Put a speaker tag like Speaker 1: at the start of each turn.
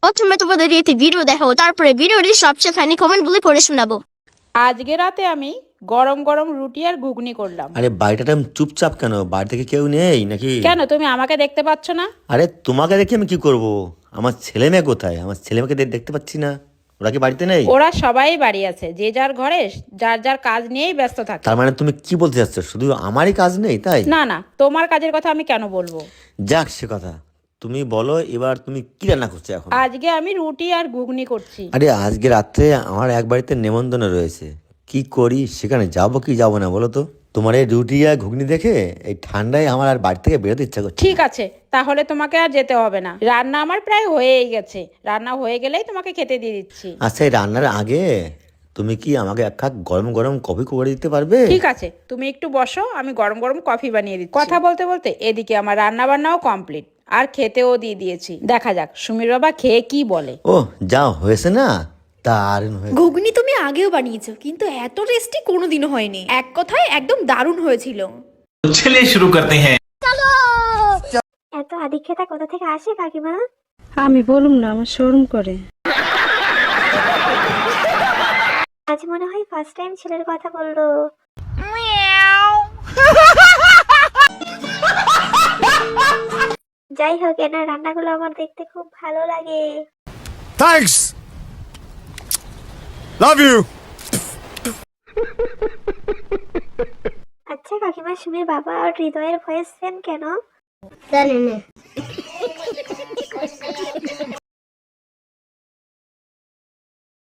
Speaker 1: প্রথমে তোমাদের এতে ভিডিও দেখাবো, তারপরে ভিডিওটি সবচেয়ে ফানি কমেন্টগুলি পড়ে শোনাবো।
Speaker 2: আজকে রাতে আমি গরম গরম রুটি আর ঘুগনি করলাম।
Speaker 3: আরে বাড়িটা চুপচাপ কেন? বাড়ি থেকে কেউ নেই নাকি?
Speaker 2: কেন, তুমি আমাকে দেখতে পাচ্ছ না?
Speaker 3: আরে তোমাকে দেখে আমি কি করব? আমার ছেলে মেয়ে কোথায়? আমার ছেলে মেয়েকে দেখতে পাচ্ছি না। ওরা কি বাড়িতে নেই?
Speaker 2: ওরা সবাই বাড়ি আছে, যে যার ঘরে যার যার কাজ নিয়েই ব্যস্ত থাকে।
Speaker 3: তার মানে তুমি কি বলতে চাচ্ছ, শুধু আমারই কাজ নেই তাই?
Speaker 2: না না, তোমার কাজের কথা আমি কেন বলবো।
Speaker 3: যাক সে কথা, তুমি বলো এবার তুমি কি রান্না করছো এখন?
Speaker 2: আজকে আমি রুটি আর ঘুগনি করছি।
Speaker 3: আরে আজকে রাত্রে আমার এক বাড়িতে নেমন্তন্ন রয়েছে, কি করি, সেখানে যাবো কি যাবো না বলো তো? তোমার এই রুটি আর ঘুগনি দেখে এই ঠান্ডায় আমার আর বাড়ি থেকে বেরোতে ইচ্ছা করছে।
Speaker 2: ঠিক আছে, তাহলে তোমাকে আর যেতে হবে না, রান্না আমার প্রায় হয়েই গেছে। রান্না হয়ে গেলেই তোমাকে খেতে দিয়ে দিচ্ছি।
Speaker 3: আচ্ছা, এই রান্নার আগে তুমি কি আমাকে এক কাপ গরম গরম কফি করে দিতে পারবে?
Speaker 2: ঠিক আছে, তুমি একটু বসো, আমি গরম গরম কফি বানিয়ে দিচ্ছি। কথা বলতে বলতে এদিকে আমার রান্না বান্নাও কমপ্লিট, আর খেতেও দিয়ে দিয়েছি। দেখা যাক সুমির বাবা খেয়ে কি বলে।
Speaker 3: ও যা হয়েছে না, দারুণ হয়েছে।
Speaker 4: ঘুগনি তুমি আগেও বানিয়েছো, কিন্তু এত টেস্টি কোনোদিনও হয়নি। এক কথায় একদম দারুণ হয়েছিল।
Speaker 5: चलिए शुरू करते हैं।
Speaker 1: এত আদিক্ষেতা কোথা থেকে আসে কাকিমা?
Speaker 6: আমি বলুম না, আমার শরম করে।
Speaker 1: আজ মনে হয় ফার্স্ট টাইম ছেলের কথা বললো। যাই হোক, এনার রান্নাগুলো আমার দেখতে খুব ভালো লাগে।
Speaker 7: Thanks. Love you.
Speaker 1: আচ্ছা কাকিমা, সুমির বাবা আর হৃদয়ের ভয়েস সেম কেন? জানি না।